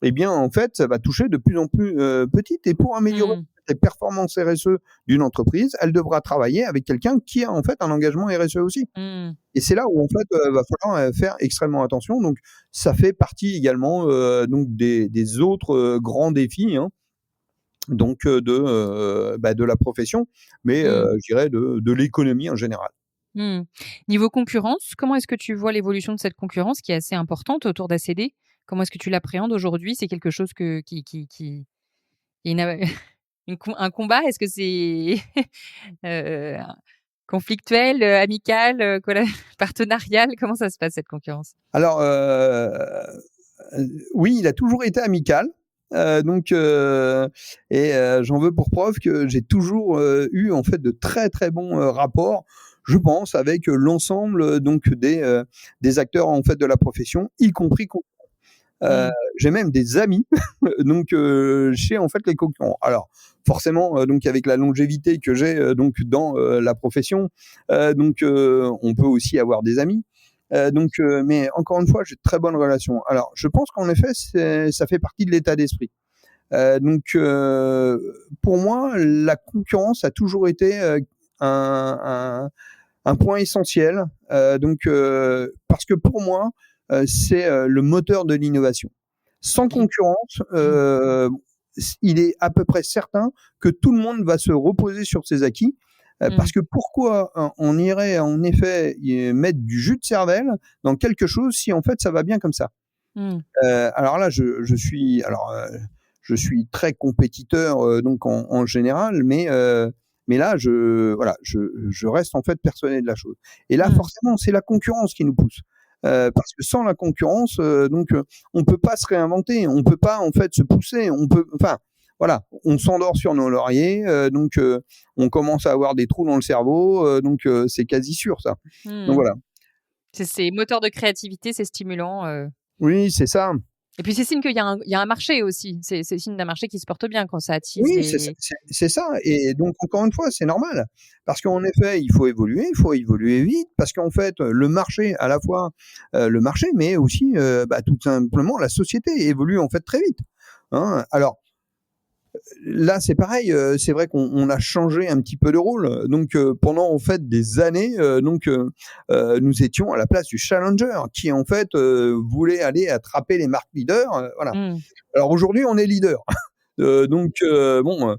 eh bien, en fait, ça va toucher de plus en plus petite. Et pour améliorer Mmh. les performances RSE d'une entreprise, elle devra travailler avec quelqu'un qui a en fait un engagement RSE aussi. Mmh. Et c'est là où en fait, va falloir faire extrêmement attention. Donc, ça fait partie également des autres grands défis, hein, de la profession, mais Mmh. je dirais de l'économie en général. Mmh. Niveau concurrence, comment est-ce que tu vois l'évolution de cette concurrence qui est assez importante autour d'ACD? Comment est-ce que tu l'appréhendes aujourd'hui? C'est quelque chose qui est un combat? Est-ce que c'est, heu, conflictuel, amical, partenarial? Comment ça se passe cette concurrence? Alors, oui, il a toujours été amical. J'en veux pour preuve que j'ai toujours eu en fait de très très bons rapports, je pense, avec l'ensemble des acteurs en fait de la profession, y compris Mmh. j'ai même des amis chez en fait les concurrents. Alors forcément, avec la longévité que j'ai dans la profession, on peut aussi avoir des amis. Mais encore une fois, j'ai de très bonnes relations. Alors je pense qu'en effet, ça fait partie de l'état d'esprit. Pour moi, la concurrence a toujours été un point essentiel. Parce que pour moi, c'est le moteur de l'innovation. Sans OK. concurrence, Mmh. il est à peu près certain que tout le monde va se reposer sur ses acquis. Mmh. Parce que pourquoi on irait en effet mettre du jus de cervelle dans quelque chose si en fait ça va bien comme ça. Mmh. Alors là, je suis très compétiteur en général, mais là, je reste en fait persuadé de la chose. Et là, Mmh. forcément, c'est la concurrence qui nous pousse. Parce que sans la concurrence, on peut pas se réinventer, on peut pas en fait se pousser, voilà, on s'endort sur nos lauriers, on commence à avoir des trous dans le cerveau, c'est quasi sûr ça. Donc Mmh. voilà. C'est moteur de créativité, c'est stimulant, Oui, c'est ça. et puis c'est signe qu'il y a un marché aussi. C'est signe d'un marché qui se porte bien quand ça attise Oui, c'est ça les c'est ça et donc encore une fois, c'est normal. Parce qu'en effet, il faut évoluer vite parce qu'en fait, le marché à la fois, le marché, mais aussi, tout simplement la société évolue en fait très vite, hein. Alors là, c'est pareil, c'est vrai qu'on a changé un petit peu de rôle. Pendant en fait des années, nous étions à la place du challenger qui en fait, voulait aller attraper les marques leaders, voilà. mmh. Alors aujourd'hui, on est leader. Bon.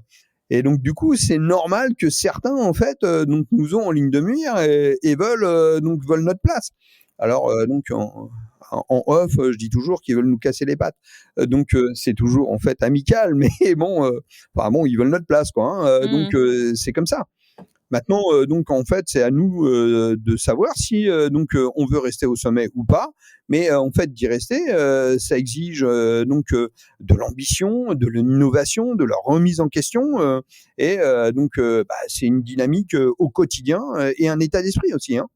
Et donc du coup, c'est normal que certains en fait donc nous ont en ligne de mire et veulent notre place. Alors donc en off, je dis toujours qu'ils veulent nous casser les pattes. C'est toujours en fait amical, mais bon, ils veulent notre place quoi. C'est comme ça. Maintenant, donc en fait, c'est à nous de savoir si on veut rester au sommet ou pas. Mais en fait, d'y rester, ça exige de l'ambition, de l'innovation, de la remise en question, c'est une dynamique au quotidien et un état d'esprit aussi. Hein.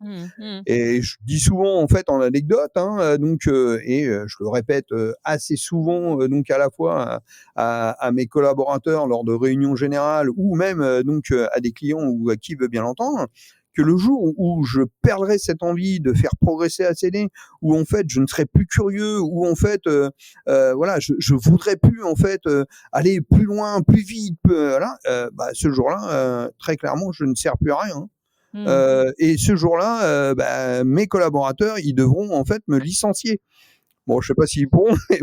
Et je dis souvent en fait en anecdote, je le répète assez souvent donc à la fois à mes collaborateurs lors de réunions générales ou même à des clients ou à qui veut bien l'entendre, que le jour où je perdrai cette envie de faire progresser ACD, où en fait je ne serai plus curieux, où en fait je voudrais plus en fait aller plus loin, plus vite, ce jour-là très clairement je ne sers plus à rien. Et ce jour-là, mes collaborateurs, ils devront en fait me licencier. Bon, je sais pas s'ils pourront, mais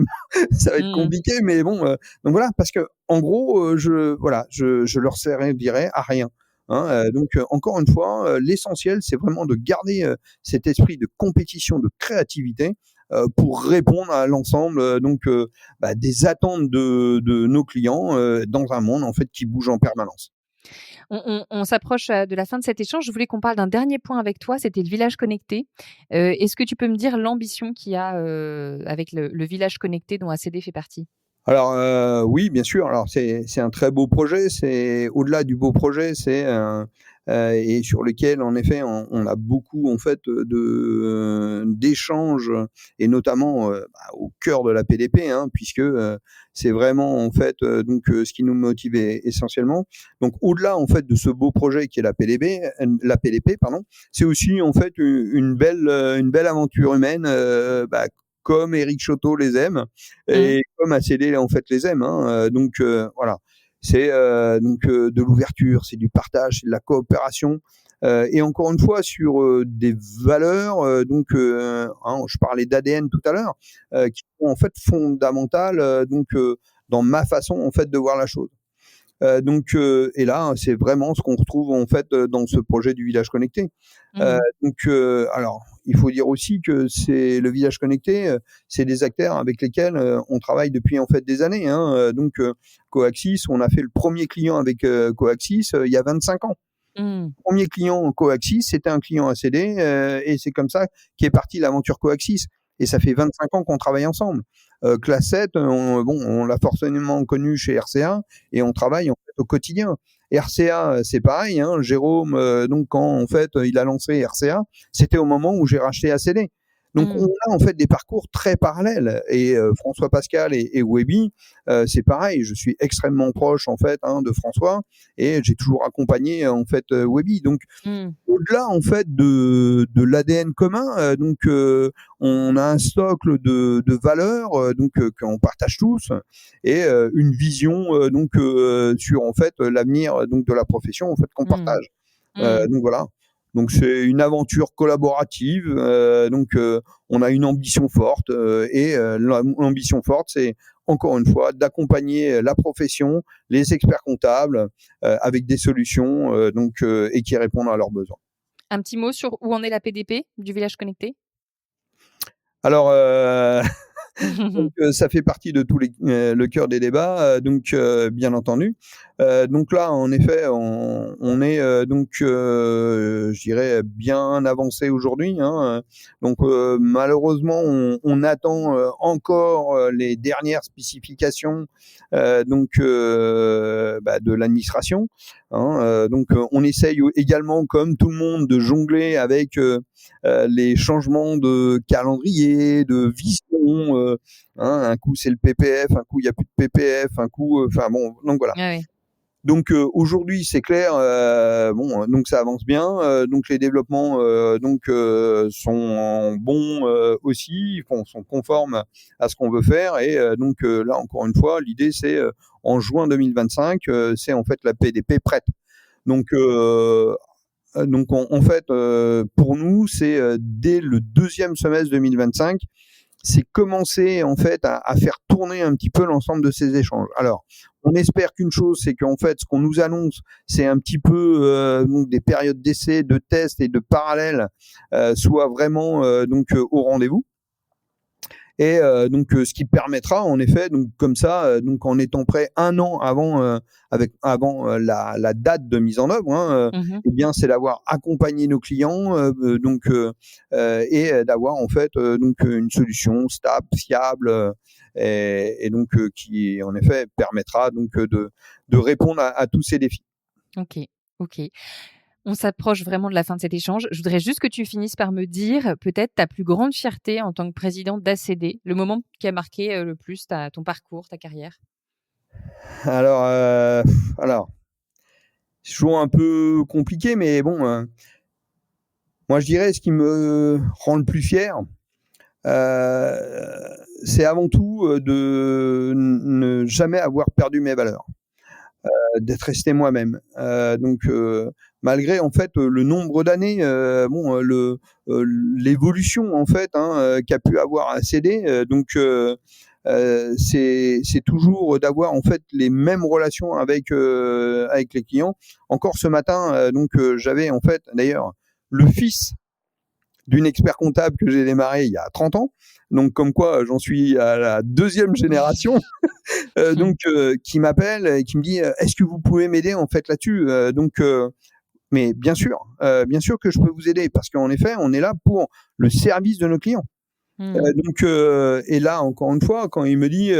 ça va être compliqué, mais bon. Donc voilà, parce que en gros, je leur servirai à rien. Hein, encore une fois, l'essentiel, c'est vraiment de garder cet esprit de compétition, de créativité, pour répondre à l'ensemble des attentes de nos clients dans un monde en fait qui bouge en permanence. On s'approche de la fin de cet échange. Je voulais qu'on parle d'un dernier point avec toi, c'était le village connecté. Est-ce que tu peux me dire l'ambition qu'il y a avec le village connecté dont ACD fait partie? Alors oui, bien sûr. Alors c'est un très beau projet. C'est au-delà du beau projet, et sur lequel en effet on a beaucoup en fait d'échanges et notamment au cœur de la PDP, hein, puisque c'est vraiment en fait ce qui nous motive essentiellement. Donc au-delà en fait de ce beau projet qui est la PDP pardon, c'est aussi en fait une belle aventure humaine comme Éric Choteau les aime et comme ACD en fait les aime. Hein. Voilà, c'est de l'ouverture, c'est du partage, c'est de la coopération. Et encore une fois sur des valeurs, je parlais d'ADN tout à l'heure, qui sont en fait fondamentales dans ma façon en fait de voir la chose. Et là, c'est vraiment ce qu'on retrouve en fait dans ce projet du village connecté. Alors, il faut dire aussi que c'est le village connecté, c'est des acteurs avec lesquels on travaille depuis en fait des années. Hein. Coaxis, on a fait le premier client avec Coaxis il y a 25 ans. Le premier client Coaxis, c'était un client ACD et c'est comme ça qu'est partie l'aventure Coaxis. Et ça fait 25 ans qu'on travaille ensemble. Class 7, on l'a forcément connu chez RCA et on travaille en fait au quotidien. RCA, c'est pareil. Hein, Jérôme, quand en fait il a lancé RCA, c'était au moment où j'ai racheté ACD. Donc on a en fait des parcours très parallèles. Et François Pascal et Webby, c'est pareil. Je suis extrêmement proche en fait de François et j'ai toujours accompagné en fait Webby. Donc au-delà en fait de l'ADN commun, on a un socle de valeurs qu'on partage tous et une vision sur en fait l'avenir de la profession en fait qu'on partage. Donc voilà. Donc c'est une aventure collaborative. On a une ambition forte et l'ambition forte, c'est encore une fois d'accompagner la profession, les experts comptables avec des solutions et qui répondent à leurs besoins. Un petit mot sur où en est la PDP du village connecté? Alors, ça fait partie de le cœur des débats, bien entendu. Donc là, en effet, on est je dirais bien avancé aujourd'hui. Hein. Malheureusement, on attend encore les dernières spécifications de l'administration. Hein. On essaye également, comme tout le monde, de jongler avec les changements de calendrier, de vision. Un coup c'est le PPF, un coup il y a plus de PPF, un coup, donc voilà. Ah oui. Donc aujourd'hui c'est clair, donc ça avance bien, donc les développements sont bons aussi, sont conformes à ce qu'on veut faire et là encore une fois l'idée c'est en juin 2025, c'est en fait la PDP prête. Donc en fait pour nous c'est dès le deuxième semestre 2025 c'est commencer en fait à faire tourner un petit peu l'ensemble de ces échanges. Alors, on espère qu'une chose, c'est qu'en fait, ce qu'on nous annonce, c'est un petit peu donc des périodes d'essai, de tests et de parallèles soient vraiment au rendez-vous. Et ce qui permettra en effet, donc comme ça, donc en étant prêt un an avant la date de mise en œuvre, eh bien c'est d'avoir accompagné nos clients, et d'avoir en fait une solution stable, fiable, et qui en effet permettra de répondre à tous ces défis. Ok, ok. On s'approche vraiment de la fin de cet échange. Je voudrais juste que tu finisses par me dire peut-être ta plus grande fierté en tant que président d'ACD, le moment qui a marqué le plus ton parcours, ta carrière. Alors, c'est toujours un peu compliqué, mais bon, moi je dirais ce qui me rend le plus fier, c'est avant tout de ne jamais avoir perdu mes valeurs, d'être resté moi-même. Malgré en fait le nombre d'années, l'évolution en fait qu'a pu avoir ACD, c'est toujours d'avoir en fait les mêmes relations avec les clients. Encore ce matin, j'avais en fait d'ailleurs le fils d'une expert comptable que j'ai démarré il y a 30 ans. Donc, comme quoi, j'en suis à la deuxième génération, qui m'appelle et qui me dit est-ce que vous pouvez m'aider en fait là-dessus mais bien sûr que je peux vous aider parce qu'en effet, on est là pour le service de nos clients. Et là, encore une fois, quand il me dit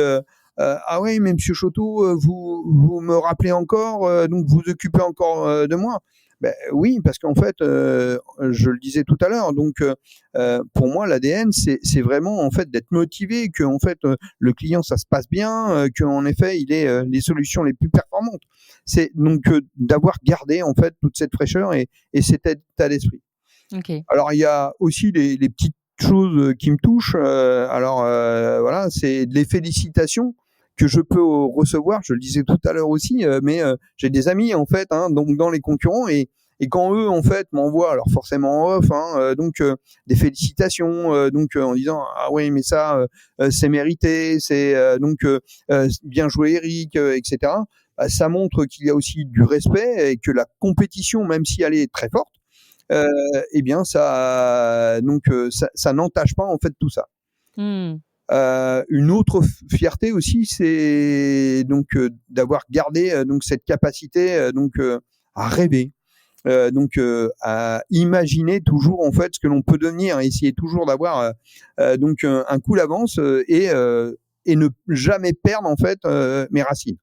ah oui, mais Monsieur Choteau, vous me rappelez encore, donc vous occupez encore de moi. Ben oui, parce qu'en fait, je le disais tout à l'heure, pour moi, l'ADN, c'est vraiment en fait d'être motivé, que en fait le client ça se passe bien, qu'en effet il ait les solutions les plus performantes. C'est donc d'avoir gardé en fait toute cette fraîcheur et cet état d'esprit. Okay. Alors il y a aussi les petites choses qui me touchent. Voilà, c'est les félicitations que je peux recevoir. Je le disais tout à l'heure aussi, mais j'ai des amis en fait, donc dans les concurrents et quand eux en fait m'envoient, alors forcément en off, des félicitations, en disant ah oui mais ça c'est mérité, c'est bien joué Eric, etc. Ça montre qu'il y a aussi du respect et que la compétition, même si elle est très forte, eh bien ça n'entache pas en fait tout ça. Une autre fierté aussi, c'est d'avoir gardé cette capacité à rêver, à imaginer toujours en fait ce que l'on peut devenir, essayer toujours d'avoir un coup d'avance et ne jamais perdre en fait mes racines.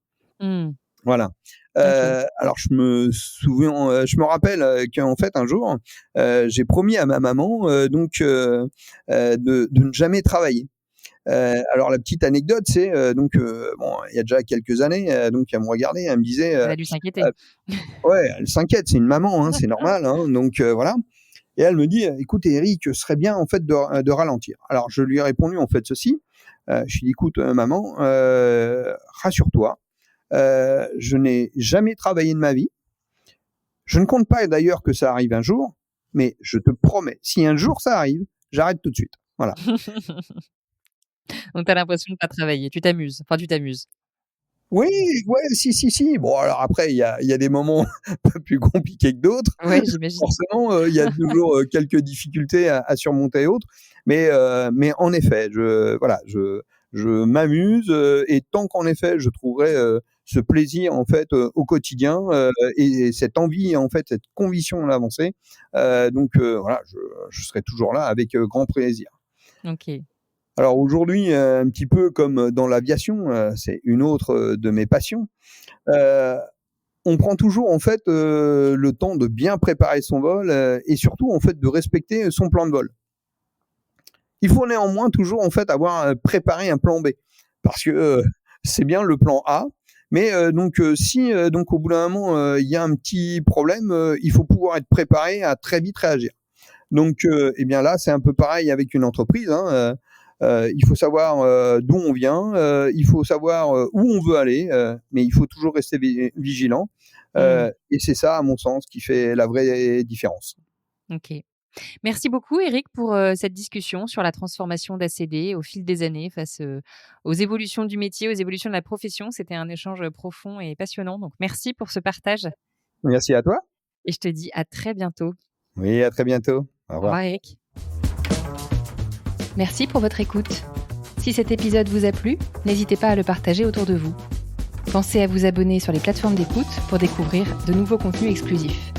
Voilà. Okay. Alors je me rappelle qu'en fait un jour, j'ai promis à ma maman de ne jamais travailler. Alors la petite anecdote, c'est il y a déjà quelques années, elle me regardait, elle me disait, Elle a dû s'inquiéter. ouais, elle s'inquiète, c'est une maman, c'est normal, voilà. Et elle me dit, écoute Eric, ce serait bien en fait de ralentir. Alors je lui ai répondu en fait ceci. Je lui ai dit, écoute maman, rassure-toi. Je n'ai jamais travaillé de ma vie. Je ne compte pas d'ailleurs que ça arrive un jour, mais je te promets, si un jour ça arrive, j'arrête tout de suite. Voilà. Donc tu as l'impression de pas travailler, tu t'amuses, enfin tu t'amuses. Oui, ouais, si. Bon alors après il y a des moments un peu plus compliqués que d'autres. Ouais, j'imagine. Forcément, il y a toujours quelques difficultés à surmonter et autres, mais en effet, je m'amuse et tant qu'en effet je trouverai ce plaisir en fait au quotidien et cette envie en fait, cette conviction d'avancer, voilà, je serai toujours là avec grand plaisir. OK. Alors aujourd'hui, un petit peu comme dans l'aviation, c'est une autre de mes passions. On prend toujours en fait le temps de bien préparer son vol et surtout en fait de respecter son plan de vol. Il faut néanmoins toujours en fait avoir préparé un plan B parce que c'est bien le plan A, mais si au bout d'un moment il y a un petit problème, il faut pouvoir être préparé à très vite réagir. Eh bien là, c'est un peu pareil avec une entreprise. Il faut savoir d'où on vient, il faut savoir où on veut aller, mais il faut toujours rester vigilant. Et c'est ça, à mon sens, qui fait la vraie différence. OK. Merci beaucoup Eric pour cette discussion sur la transformation d'ACD au fil des années face aux évolutions du métier, aux évolutions de la profession. C'était un échange profond et passionnant. Donc merci pour ce partage Merci à toi. et je te dis à très bientôt. Oui, à très bientôt. Au Au revoir. revoir Eric. Merci pour votre écoute. Si cet épisode vous a plu, n'hésitez pas à le partager autour de vous. Pensez à vous abonner sur les plateformes d'écoute pour découvrir de nouveaux contenus exclusifs.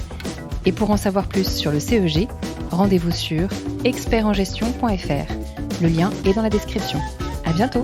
Et pour en savoir plus sur le CEG, rendez-vous sur expertengestion.fr. Le lien est dans la description. À bientôt!